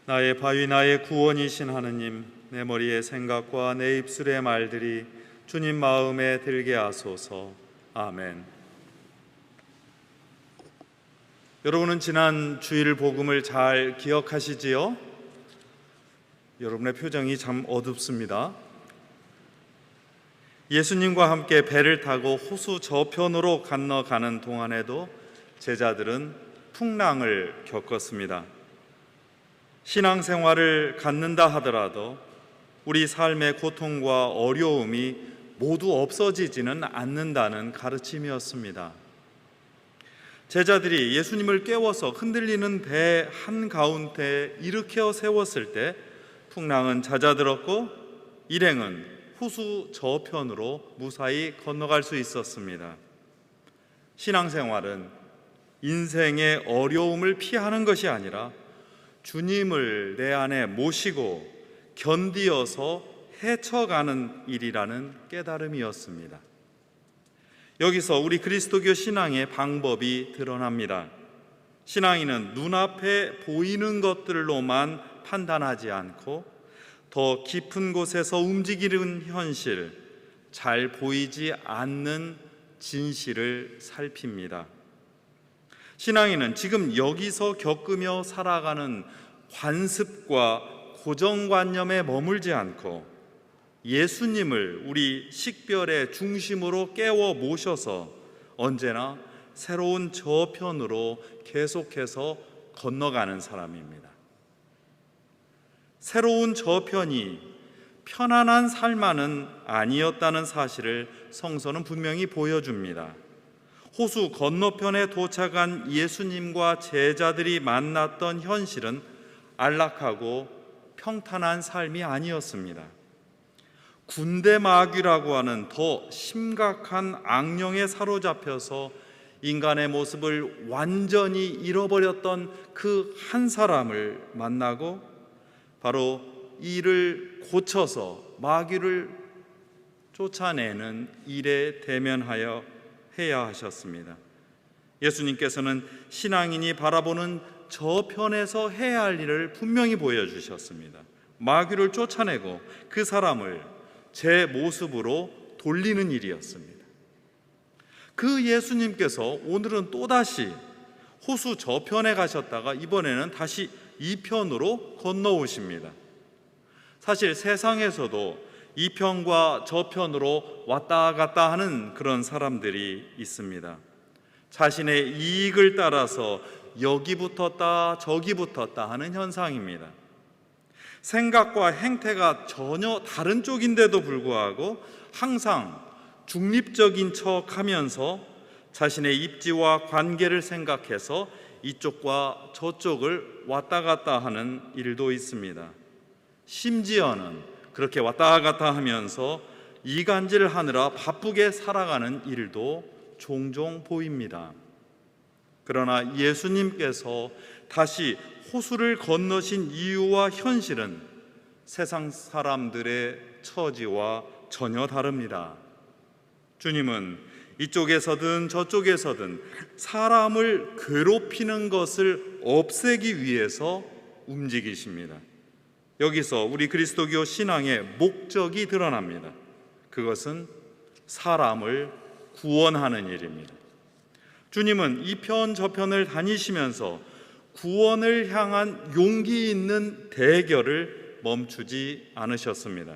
나의 바위 나의 구원이신 하느님, 내 머리의 생각과 내 입술의 말들이 주님 마음에 들게 하소서. 아멘. 여러분은 지난 주일 복음을 잘 기억하시지요? 여러분의 표정이 참 어둡습니다. 예수님과 함께 배를 타고 호수 저편으로 건너가는 동안에도 제자들은 풍랑을 겪었습니다. 신앙생활을 갖는다 하더라도 우리 삶의 고통과 어려움이 모두 없어지지는 않는다는 가르침이었습니다. 제자들이 예수님을 깨워서 흔들리는 배 한가운데 일으켜 세웠을 때 풍랑은 잦아들었고 일행은 호수 저편으로 무사히 건너갈 수 있었습니다. 신앙생활은 인생의 어려움을 피하는 것이 아니라 주님을 내 안에 모시고 견디어서 헤쳐가는 일이라는 깨달음이었습니다. 여기서 우리 그리스도교 신앙의 방법이 드러납니다. 신앙인은 눈앞에 보이는 것들로만 판단하지 않고 더 깊은 곳에서 움직이는 현실, 잘 보이지 않는 진실을 살핍니다. 신앙인은 지금 여기서 겪으며 살아가는 관습과 고정관념에 머물지 않고 예수님을 우리 식별의 중심으로 깨워 모셔서 언제나 새로운 저편으로 계속해서 건너가는 사람입니다. 새로운 저편이 편안한 삶만은 아니었다는 사실을 성서는 분명히 보여줍니다. 호수 건너편에 도착한 예수님과 제자들이 만났던 현실은 안락하고 평탄한 삶이 아니었습니다. 군대마귀라고 하는 더 심각한 악령에 사로잡혀서 인간의 모습을 완전히 잃어버렸던 그 한 사람을 만나고 바로 이를 고쳐서 마귀를 쫓아내는 일에 대면하여 해야 하셨습니다. 예수님께서는 신앙인이 바라보는 저편에서 해야 할 일을 분명히 보여주셨습니다. 마귀를 쫓아내고 그 사람을 제 모습으로 돌리는 일이었습니다. 그 예수님께서 오늘은 또다시 호수 저편에 가셨다가 이번에는 다시 이편으로 건너오십니다. 사실 세상에서도 이편과 저편으로 왔다 갔다 하는 그런 사람들이 있습니다. 자신의 이익을 따라서 여기 붙었다 저기 붙었다 하는 현상입니다. 생각과 행태가 전혀 다른 쪽인데도 불구하고 항상 중립적인 척하면서 자신의 입지와 관계를 생각해서 이쪽과 저쪽을 왔다 갔다 하는 일도 있습니다. 심지어는 그렇게 왔다 갔다 하면서 이간질하느라 바쁘게 살아가는 일도 종종 보입니다. 그러나 예수님께서 다시 호수를 건너신 이유와 현실은 세상 사람들의 처지와 전혀 다릅니다. 주님은 이쪽에서든 저쪽에서든 사람을 괴롭히는 것을 없애기 위해서 움직이십니다. 여기서 우리 그리스도교 신앙의 목적이 드러납니다. 그것은 사람을 구원하는 일입니다. 주님은 이편 저편을 다니시면서 구원을 향한 용기 있는 대결을 멈추지 않으셨습니다.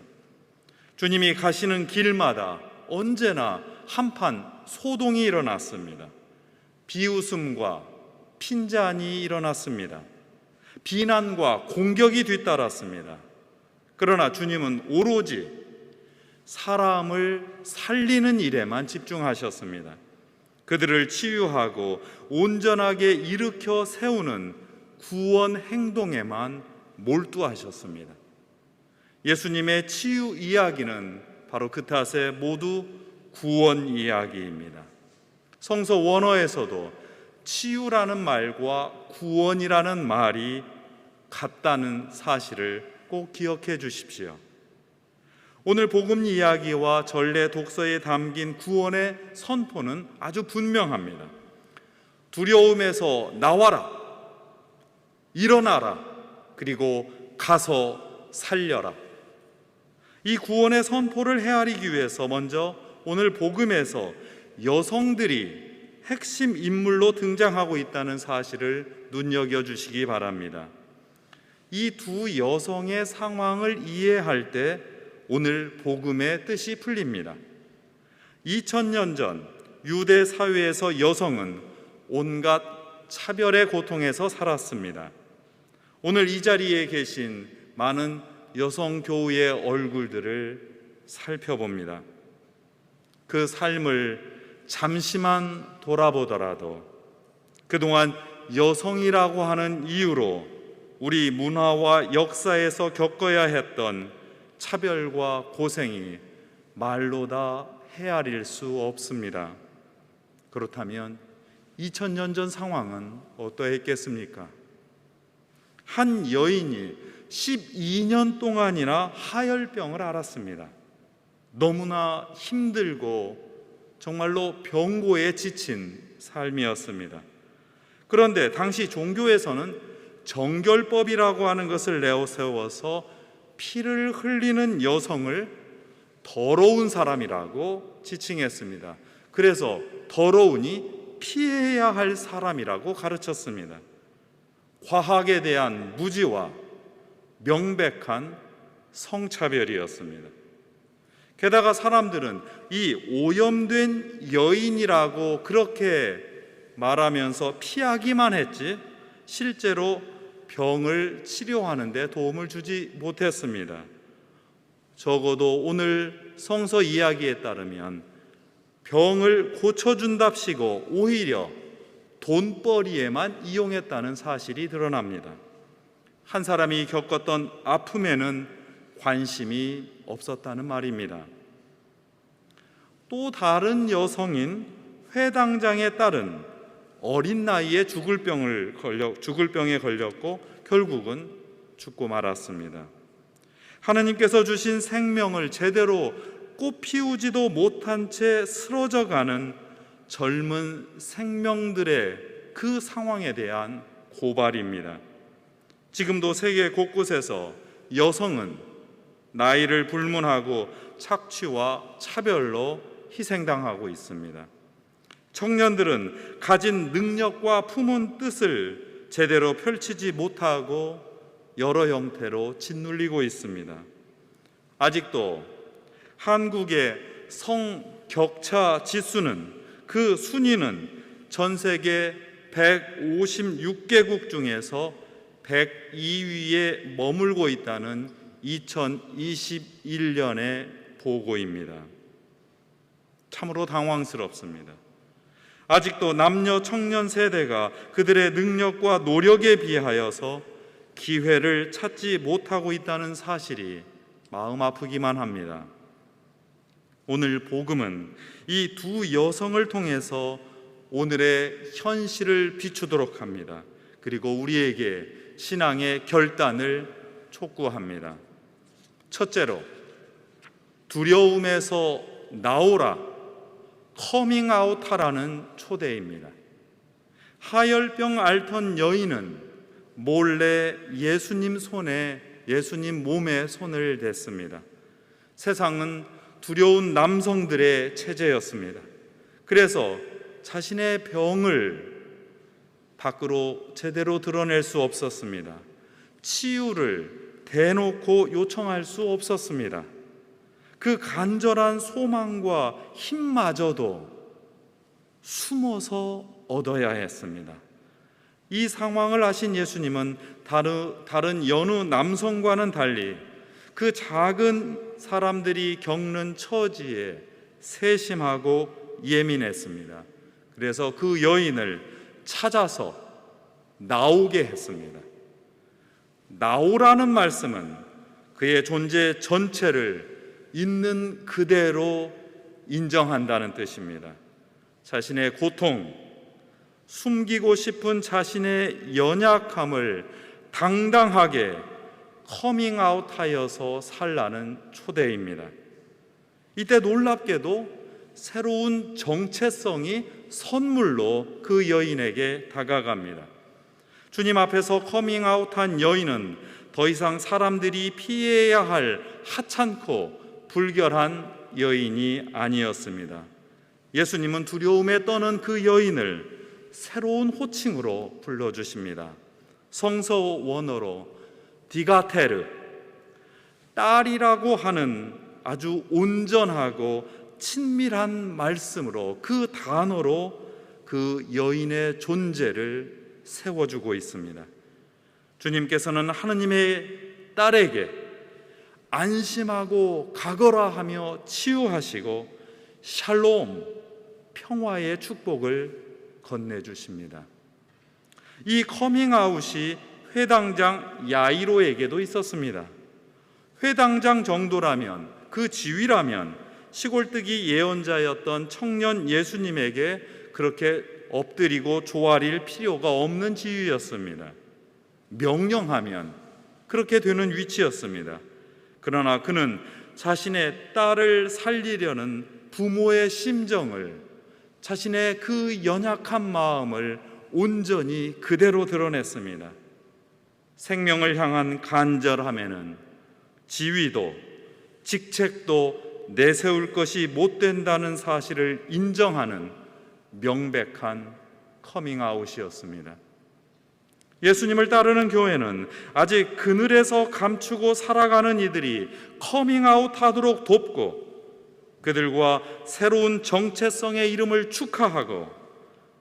주님이 가시는 길마다 언제나 한판 소동이 일어났습니다. 비웃음과 핀잔이 일어났습니다. 비난과 공격이 뒤따랐습니다. 그러나 주님은 오로지 사람을 살리는 일에만 집중하셨습니다. 그들을 치유하고 온전하게 일으켜 세우는 구원 행동에만 몰두하셨습니다. 예수님의 치유 이야기는 바로 그 탓에 모두 구원 이야기입니다. 성서 원어에서도 치유라는 말과 구원이라는 말이 같다는 사실을 꼭 기억해 주십시오. 오늘 복음 이야기와 전례 독서에 담긴 구원의 선포는 아주 분명합니다. 두려움에서 나와라, 일어나라, 그리고 가서 살려라. 이 구원의 선포를 헤아리기 위해서 먼저 오늘 복음에서 여성들이 핵심 인물로 등장하고 있다는 사실을 눈여겨주시기 바랍니다. 이 두 여성의 상황을 이해할 때 오늘 복음의 뜻이 풀립니다. 2000년 전 유대 사회에서 여성은 온갖 차별의 고통에서 살았습니다. 오늘 이 자리에 계신 많은 여성 교우의 얼굴들을 살펴봅니다. 그 삶을 잠시만 돌아보더라도 그동안 여성이라고 하는 이유로 우리 문화와 역사에서 겪어야 했던 차별과 고생이 말로 다 헤아릴 수 없습니다. 그렇다면 2000년 전 상황은 어떠했겠습니까? 한 여인이 12년 동안이나 하열병을 앓았습니다. 너무나 힘들고 정말로 병고에 지친 삶이었습니다. 그런데 당시 종교에서는 정결법이라고 하는 것을 내세워서 피를 흘리는 여성을 더러운 사람이라고 지칭했습니다. 그래서 더러우니 피해야 할 사람이라고 가르쳤습니다. 과학에 대한 무지와 명백한 성차별이었습니다. 게다가 사람들은 이 오염된 여인이라고 그렇게 말하면서 피하기만 했지 실제로 병을 치료하는 데 도움을 주지 못했습니다. 적어도 오늘 성서 이야기에 따르면 병을 고쳐준답시고 오히려 돈벌이에만 이용했다는 사실이 드러납니다. 한 사람이 겪었던 아픔에는 관심이 없었다는 말입니다. 또 다른 여성인 회당장의 딸은 어린 나이에 죽을 병에 걸렸고 결국은 죽고 말았습니다. 하나님께서 주신 생명을 제대로 꽃피우지도 못한 채 쓰러져가는 젊은 생명들의 그 상황에 대한 고발입니다. 지금도 세계 곳곳에서 여성은 나이를 불문하고 착취와 차별로 희생당하고 있습니다. 청년들은 가진 능력과 품은 뜻을 제대로 펼치지 못하고 여러 형태로 짓눌리고 있습니다. 아직도 한국의 성격차 지수는 그 순위는 전 세계 156개국 중에서 102위에 머물고 있다는 2021년의 보고입니다. 참으로 당황스럽습니다. 아직도 남녀 청년 세대가 그들의 능력과 노력에 비하여서 기회를 찾지 못하고 있다는 사실이 마음 아프기만 합니다. 오늘 복음은 이 두 여성을 통해서 오늘의 현실을 비추도록 합니다. 그리고 우리에게 신앙의 결단을 촉구합니다. 첫째로, 두려움에서 나오라, 커밍아웃하라는 초대입니다. 하열병 앓던 여인은 몰래 예수님 몸에 손을 댔습니다. 세상은 두려운 남성들의 체제였습니다. 그래서 자신의 병을 밖으로 제대로 드러낼 수 없었습니다. 치유를 대놓고 요청할 수 없었습니다. 그 간절한 소망과 힘마저도 숨어서 얻어야 했습니다. 이 상황을 아신 예수님은 다른 여느 남성과는 달리 그 작은 사람들이 겪는 처지에 세심하고 예민했습니다. 그래서 그 여인을 찾아서 나오게 했습니다. 나오라는 말씀은 그의 존재 전체를 있는 그대로 인정한다는 뜻입니다. 자신의 고통, 숨기고 싶은 자신의 연약함을 당당하게 커밍아웃하여서 살라는 초대입니다. 이때 놀랍게도 새로운 정체성이 선물로 그 여인에게 다가갑니다. 주님 앞에서 커밍아웃한 여인은 더 이상 사람들이 피해야 할 하찮고 불결한 여인이 아니었습니다. 예수님은 두려움에 떠는 그 여인을 새로운 호칭으로 불러주십니다. 성서 원어로 디가테르, 딸이라고 하는 아주 온전하고 친밀한 말씀으로, 그 단어로 그 여인의 존재를 세워주고 있습니다. 주님께서는 하느님의 딸에게 안심하고 가거라 하며 치유하시고 샬롬, 평화의 축복을 건네주십니다. 이 커밍아웃이 회당장 야이로에게도 있었습니다. 회당장 정도라면, 그 지위라면 시골뜨기 예언자였던 청년 예수님에게 그렇게 엎드리고 조아릴 필요가 없는 지위였습니다. 명령하면 그렇게 되는 위치였습니다. 그러나 그는 자신의 딸을 살리려는 부모의 심정을, 자신의 그 연약한 마음을 온전히 그대로 드러냈습니다. 생명을 향한 간절함에는 지위도 직책도 내세울 것이 못 된다는 사실을 인정하는 명백한 커밍아웃이었습니다. 예수님을 따르는 교회는 아직 그늘에서 감추고 살아가는 이들이 커밍아웃하도록 돕고, 그들과 새로운 정체성의 이름을 축하하고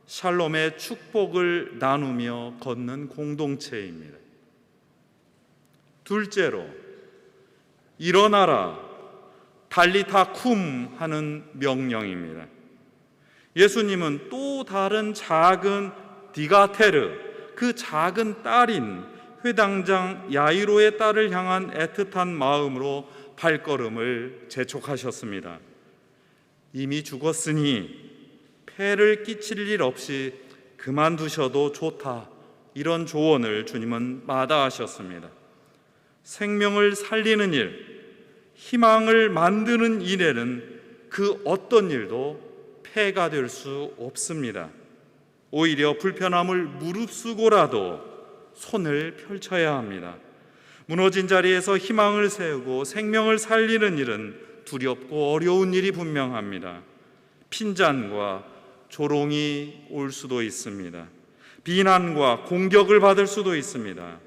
샬롬의 축복을 나누며 걷는 공동체입니다. 둘째로, 일어나라, 달리타 쿰 하는 명령입니다. 예수님은 또 다른 작은 디가테르, 그 작은 딸인 회당장 야이로의 딸을 향한 애틋한 마음으로 발걸음을 재촉하셨습니다. 이미 죽었으니 폐를 끼칠 일 없이 그만두셔도 좋다, 이런 조언을 주님은 마다하셨습니다. 생명을 살리는 일, 희망을 만드는 일에는 그 어떤 일도 폐가 될 수 없습니다. 오히려 불편함을 무릅쓰고라도 손을 펼쳐야 합니다. 무너진 자리에서 희망을 세우고 생명을 살리는 일은 두렵고 어려운 일이 분명합니다. 핀잔과 조롱이 올 수도 있습니다. 비난과 공격을 받을 수도 있습니다.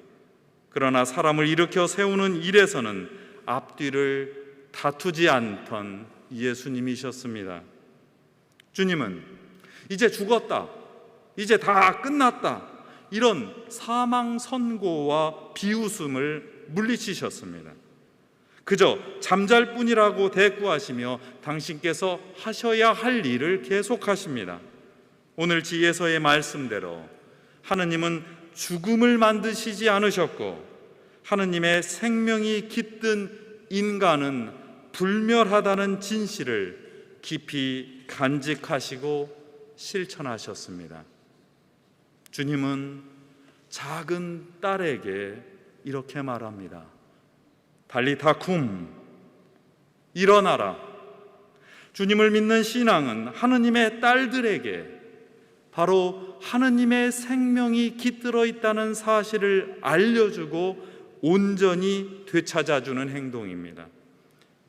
그러나 사람을 일으켜 세우는 일에서는 앞뒤를 다투지 않던 예수님이셨습니다. 주님은 이제 죽었다, 이제 다 끝났다, 이런 사망 선고와 비웃음을 물리치셨습니다. 그저 잠잘 뿐이라고 대꾸하시며 당신께서 하셔야 할 일을 계속하십니다. 오늘 지혜서의 말씀대로 하느님은 죽음을 만드시지 않으셨고, 하느님의 생명이 깃든 인간은 불멸하다는 진실을 깊이 간직하시고 실천하셨습니다. 주님은 작은 딸에게 이렇게 말합니다. 달리타 쿰, 일어나라. 주님을 믿는 신앙은 하느님의 딸들에게 바로 하느님의 생명이 깃들어 있다는 사실을 알려주고 온전히 되찾아주는 행동입니다.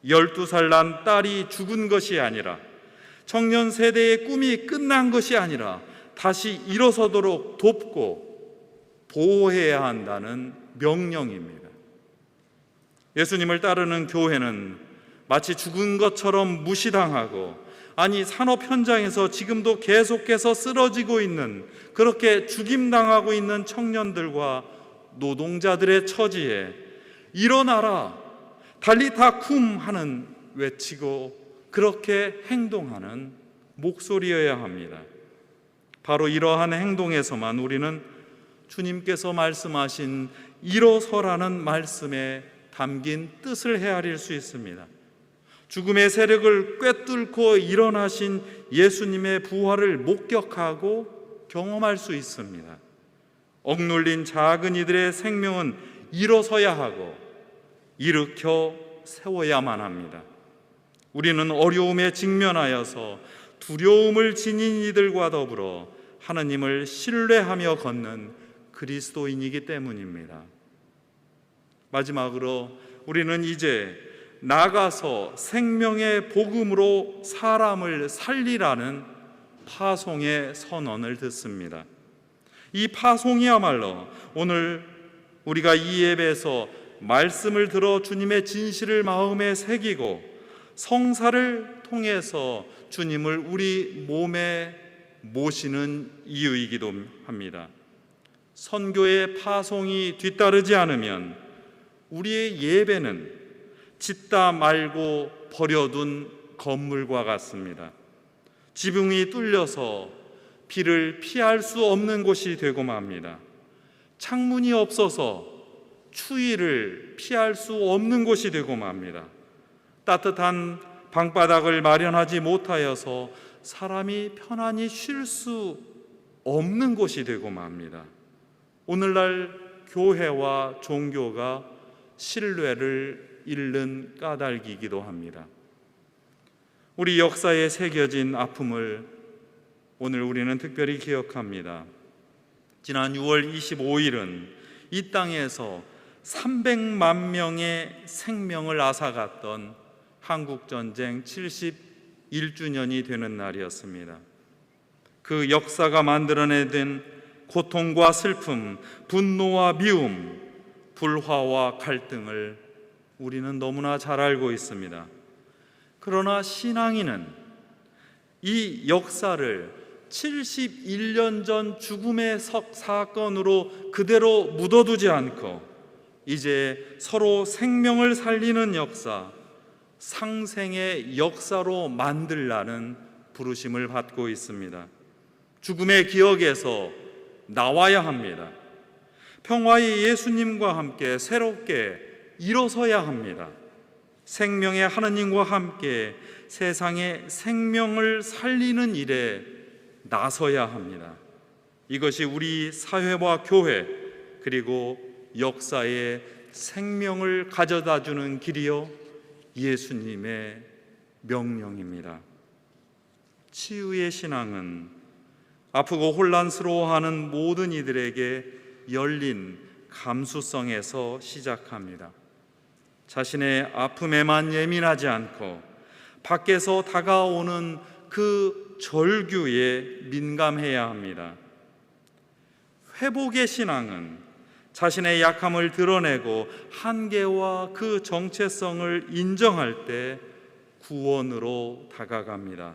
12살 난 딸이 죽은 것이 아니라, 청년 세대의 꿈이 끝난 것이 아니라 다시 일어서도록 돕고 보호해야 한다는 명령입니다. 예수님을 따르는 교회는 마치 죽은 것처럼 무시당하고, 아니 산업 현장에서 지금도 계속해서 쓰러지고 있는, 그렇게 죽임당하고 있는 청년들과 노동자들의 처지에 일어나라, 달리타 쿰 하는 외치고 그렇게 행동하는 목소리여야 합니다. 바로 이러한 행동에서만 우리는 주님께서 말씀하신 일어서라는 말씀에 담긴 뜻을 헤아릴 수 있습니다. 죽음의 세력을 꿰뚫고 일어나신 예수님의 부활을 목격하고 경험할 수 있습니다. 억눌린 작은 이들의 생명은 일어서야 하고 일으켜 세워야만 합니다. 우리는 어려움에 직면하여서 두려움을 지닌 이들과 더불어 하나님을 신뢰하며 걷는 그리스도인이기 때문입니다. 마지막으로 우리는 이제 나가서 생명의 복음으로 사람을 살리라는 파송의 선언을 듣습니다. 이 파송이야말로 오늘 우리가 이 예배에서 말씀을 들어 주님의 진실을 마음에 새기고 성사를 통해서 주님을 우리 몸에 모시는 이유이기도 합니다. 선교의 파송이 뒤따르지 않으면 우리의 예배는 짓다 말고 버려둔 건물과 같습니다. 지붕이 뚫려서 비를 피할 수 없는 곳이 되고 맙니다. 창문이 없어서 추위를 피할 수 없는 곳이 되고 맙니다. 따뜻한 방바닥을 마련하지 못하여서 사람이 편안히 쉴 수 없는 곳이 되고 맙니다. 오늘날 교회와 종교가 신뢰를 잃는 까닭이기도 합니다. 우리 역사에 새겨진 아픔을 오늘 우리는 특별히 기억합니다. 지난 6월 25일은 이 땅에서 300만 명의 생명을 앗아갔던 한국전쟁 71주년이 되는 날이었습니다. 그 역사가 만들어내던 고통과 슬픔, 분노와 미움, 불화와 갈등을 우리는 너무나 잘 알고 있습니다. 그러나 신앙인은 이 역사를 71년 전 죽음의 사건으로 그대로 묻어두지 않고 이제 서로 생명을 살리는 역사, 상생의 역사로 만들라는 부르심을 받고 있습니다. 죽음의 기억에서 나와야 합니다. 평화의 예수님과 함께 새롭게 일어서야 합니다. 생명의 하느님과 함께 세상의 생명을 살리는 일에 나서야 합니다. 이것이 우리 사회와 교회 그리고 역사에 생명을 가져다주는 길이요 예수님의 명령입니다. 치유의 신앙은 아프고 혼란스러워하는 모든 이들에게 열린 감수성에서 시작합니다. 자신의 아픔에만 예민하지 않고 밖에서 다가오는 그 절규에 민감해야 합니다. 회복의 신앙은 자신의 약함을 드러내고 한계와 그 정체성을 인정할 때 구원으로 다가갑니다.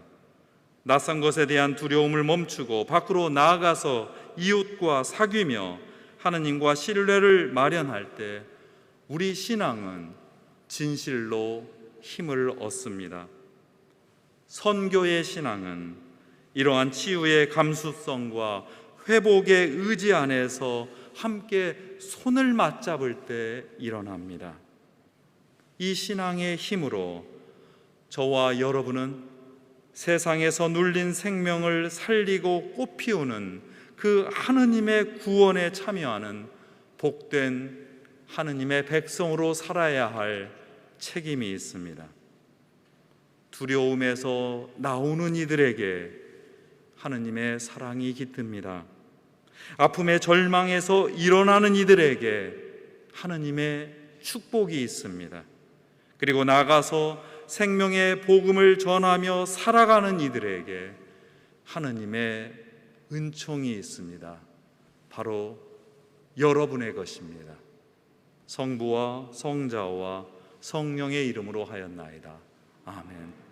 낯선 것에 대한 두려움을 멈추고 밖으로 나아가서 이웃과 사귀며 하느님과 신뢰를 마련할 때 우리 신앙은 진실로 힘을 얻습니다. 선교의 신앙은 이러한 치유의 감수성과 회복의 의지 안에서 함께 손을 맞잡을 때 일어납니다. 이 신앙의 힘으로 저와 여러분은 세상에서 눌린 생명을 살리고 꽃피우는 그 하느님의 구원에 참여하는 복된 하느님의 백성으로 살아야 할 책임이 있습니다. 두려움에서 나오는 이들에게 하느님의 사랑이 깃듭니다. 아픔의 절망에서 일어나는 이들에게 하느님의 축복이 있습니다. 그리고 나가서 생명의 복음을 전하며 살아가는 이들에게 하느님의 은총이 있습니다. 바로 여러분의 것입니다. 성부와 성자와 성령의 이름으로 하였나이다. 아멘.